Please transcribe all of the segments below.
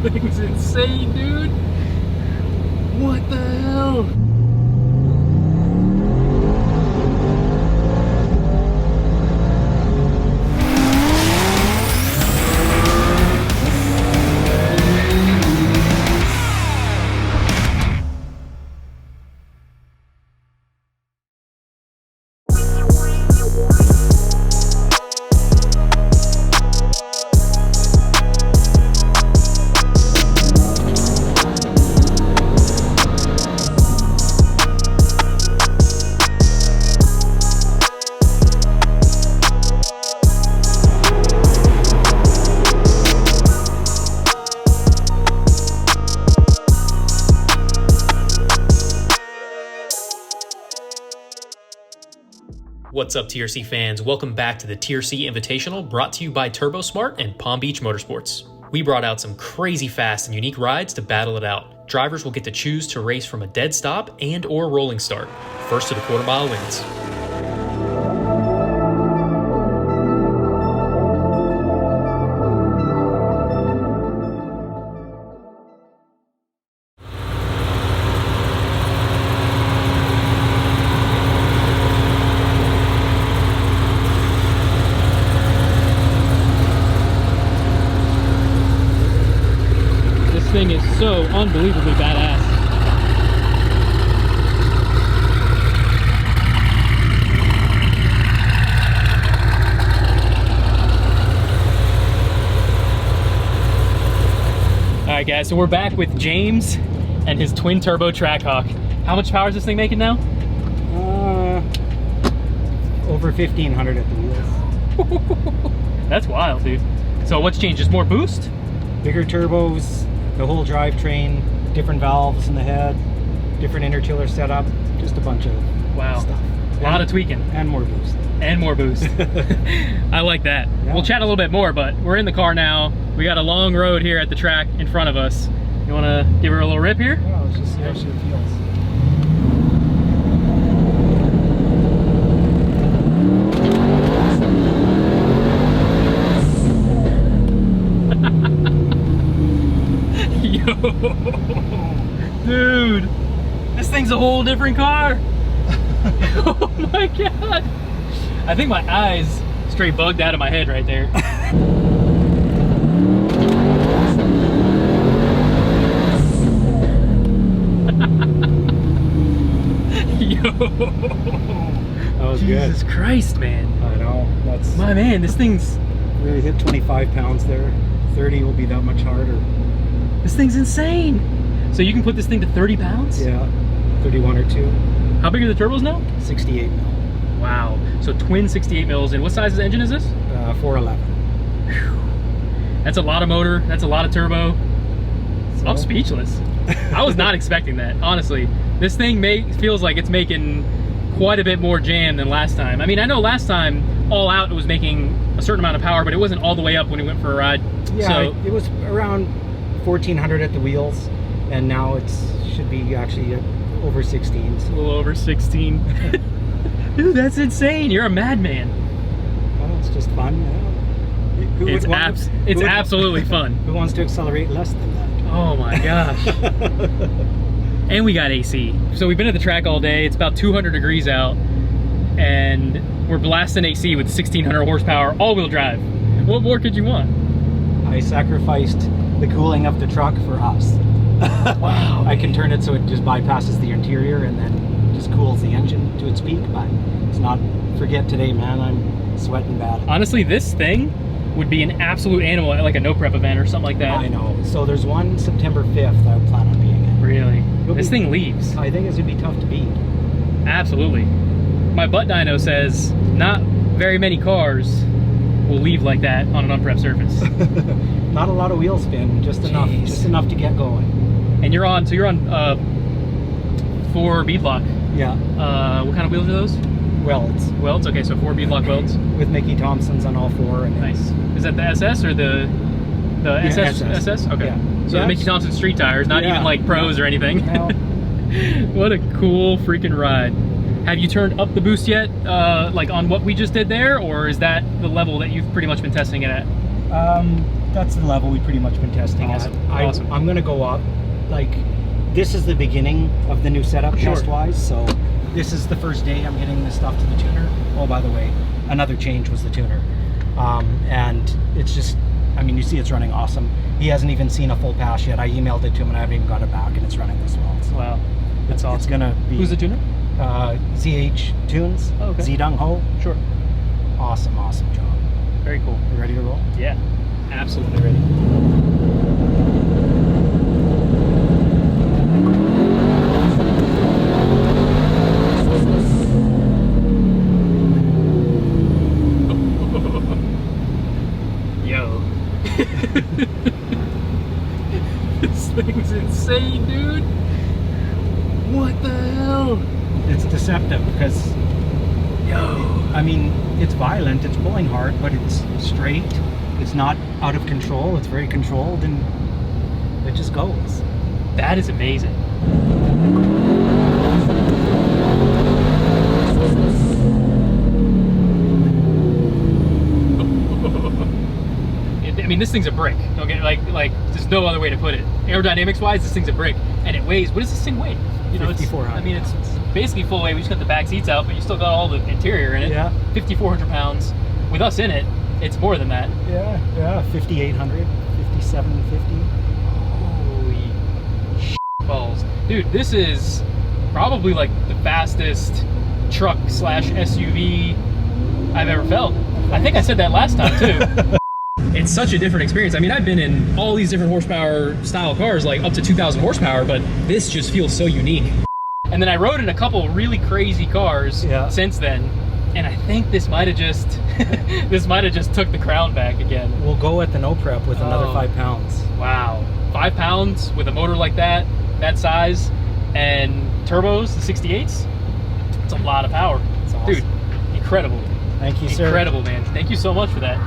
thing's insane, dude. What the hell? What's up, TRC fans? Welcome back to the TRC Invitational, brought to you by Turbosmart and Palm Beach Motorsports. We brought out some crazy fast and unique rides to battle it out. Drivers will get to choose to race from a dead stop and or rolling start. First to the quarter mile wins. Thing is so unbelievably badass. Alright guys, so we're back with James and his twin turbo Trackhawk. How much power is this thing making now? Over 1,500 at the wheels. That's wild, dude. So what's changed? Just more boost? Bigger turbos, the whole drivetrain, different valves in the head, different interchiller setup, just a bunch of stuff. A lot of tweaking. And more boost. And more boost. I like that. Yeah. We'll chat a little bit more, but we're in the car now. We got a long road here at the track in front of us. You want to give her a little rip here? Yeah, let's just see how she feels. Dude, this thing's a whole different car. Oh my god. I think my eyes straight bugged out of my head right there. Yo. That was good. Jesus Christ, man. I know. That's my man, this thing's really hit 25 pounds there. 30 will be that much harder. This thing's insane. So you can put this thing to 30 pounds? Yeah, 31 or 2. How big are the turbos now? 68 mil. Wow. So twin 68 mils. And what size engine is this? 411. Whew. That's a lot of motor. That's a lot of turbo. So? I'm speechless. I was not expecting that, honestly. This thing feels like it's making quite a bit more jam than last time. I mean, I know last time, all out, it was making a certain amount of power, but it wasn't all the way up when we went for a ride. Yeah, so it was around 1,400 at the wheels, and now it should be actually over 16. So. A little over 16. Dude, that's insane. You're a madman. Well, it's just fun. It's absolutely fun. Who wants to accelerate less than that? Oh my gosh. And we got AC. So we've been at the track all day. It's about 200 degrees out, and we're blasting AC with 1,600 horsepower, all-wheel drive. What more could you want? I sacrificed the cooling of the truck for us. Wow. I can turn it so it just bypasses the interior and then just cools the engine to its peak, but it's not, forget today, man, I'm sweating bad. Honestly, this thing would be an absolute animal at like a no prep event or something like that. I know. So there's one September 5th I plan on being in. Really? This thing leaves. I think it's gonna be tough to beat. Absolutely. My butt dyno says not very many cars will leave like that on an unprepped surface. Not a lot of wheel spin, just enough to get going. And you're on 4 beadlock. Yeah. What kind of wheels are those? Welds. Welds? Okay, so 4 beadlock welds. With Mickey Thompson's on all 4. And nice. Is that the SS or the SS? SS? Okay. Yeah. So the Mickey Thompson street tires, not even like pros or anything. No. What a cool freaking ride. Have you turned up the boost yet, like on what we just did there, or is that the level that you've pretty much been testing it at? that's the level we've pretty much been testing Awesome. at. Awesome. I'm gonna go up, like, this is the beginning of the new setup test-wise, so this is the first day I'm getting this stuff to the tuner. Oh, by the way, another change was the tuner. And it's just, I mean, you see it's running awesome. He hasn't even seen a full pass yet. I emailed it to him and I haven't even got it back, and it's running this well. So Wow, that's awesome. it's gonna be... Who's the tuner? ZH Tunes, Oh, okay. Zidung Ho. Sure. Awesome job. Very cool. You ready to roll? Yeah, absolutely ready. Yo. This thing's insane, dude. What the hell? It's deceptive because, I mean, it's violent, it's pulling hard, but it's straight. It's not out of control. It's very controlled, and it just goes. That is amazing. I mean, this thing's a brick. Don't get like. There's no other way to put it. Aerodynamics wise, this thing's a brick, and it weighs. What does this thing weigh? You know, 5,400. I mean, it's basically full weight. We just got the back seats out, but you still got all the interior in it. Yeah. 5,400 pounds. With us in it, it's more than that. Yeah, 5,800, 5,750. Holy balls, dude! This is probably like the fastest truck / SUV I've ever felt. I think I said that last time too. It's such a different experience. I mean, I've been in all these different horsepower style cars, like up to 2,000 horsepower, but this just feels so unique. And then I rode in a couple really crazy cars since then, and I think this might have just took the crown back again. We'll go at the no prep with another 5 pounds. Wow, 5 pounds with a motor like that size, and turbos, the 68s. It's a lot of power. It's awesome. Dude, incredible. Thank you, sir. Incredible, man. Thank you so much for that.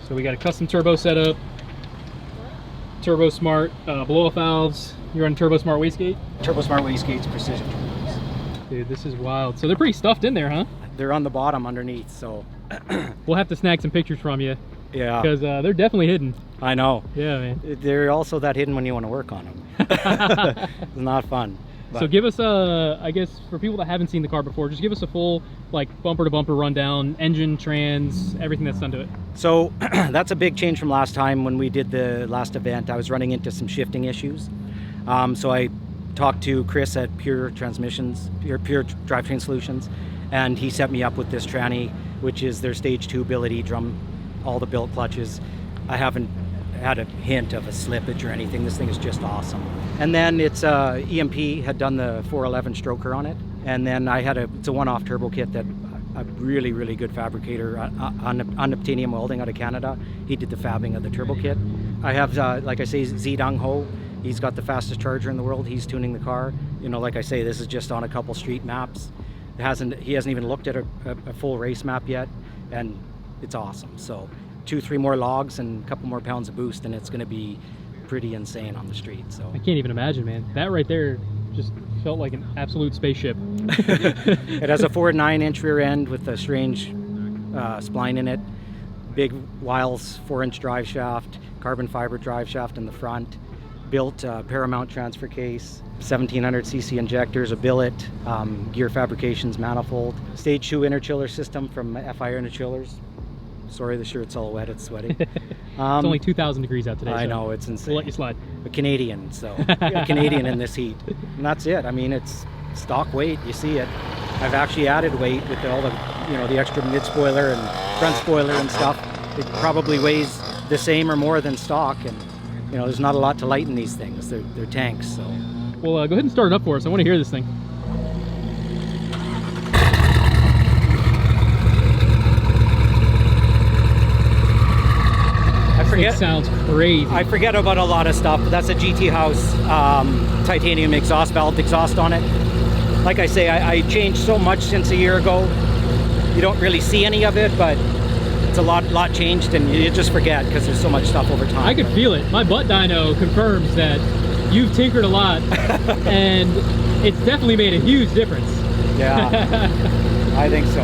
So we got a custom turbo setup, Turbosmart blow-off valves. You're on Turbosmart wastegate? Turbosmart wastegates, precision turbos. Dude, this is wild. So they're pretty stuffed in there, huh? They're on the bottom underneath, so... We'll have to snag some pictures from you. Yeah. Because they're definitely hidden. I know. Yeah, man. They're also that hidden when you want to work on them. It's not fun. So give us I guess for people that haven't seen the car before, just give us a full like bumper to bumper rundown, engine, trans, everything that's done to it. So that's a big change from last time when we did the last event. I was running into some shifting issues. So I talked to Chris at Pure Drivetrain Solutions, and he set me up with this tranny, which is their stage 2 billet E-drum, all the billet clutches. I haven't had a hint of a slippage or anything. This thing is just awesome. And then it's EMP had done the 411 stroker on it, and then it's a one-off turbo kit that a really, really good fabricator on Unobtainium Welding out of Canada. He did the fabbing of the turbo kit. I have, like I say, Zidong Ho. He's got the fastest charger in the world. He's tuning the car. You know, like I say, this is just on a couple street maps. He hasn't even looked at a full race map yet, and it's awesome. So 2-3 more logs and a couple more pounds of boost, and it's going to be pretty insane on the street. So I can't even imagine, man. That right there just felt like an absolute spaceship. It has a 4.9-inch rear end with a strange spline in it, big Wiles 4-inch drive shaft, carbon fiber drive shaft in the front, built Paramount transfer case, 1700cc injectors, a billet, Gear Fabrications manifold, stage 2 interchiller system from FI Interchillers. Sorry, the shirt's all wet, it's sweaty. It's only 2,000 degrees out today. I know, it's insane. We'll let you slide. A Canadian, so a Canadian in this heat. And that's it. I mean, it's stock weight, you see it. I've actually added weight with all the, the extra mid spoiler and front spoiler and stuff. It probably weighs the same or more than stock, and there's not a lot to lighten these things. They're tanks, so. Well, go ahead and start it up for us. I want to hear this thing. It sounds crazy. I forget about a lot of stuff, but that's a GT House titanium exhaust valve exhaust on it. Like I say, I changed so much since a year ago. You don't really see any of it, but it's a lot changed, and you just forget because there's so much stuff over time. I could feel it. My butt dyno confirms that you've tinkered a lot, and it's definitely made a huge difference. Yeah, I think so.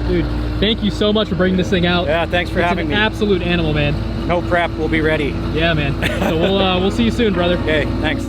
Dude, thank you so much for bringing this thing out. Yeah, thanks for having me. It's an absolute animal, man. No prep, we'll be ready. Yeah, man. So we'll see you soon, brother. Okay, thanks.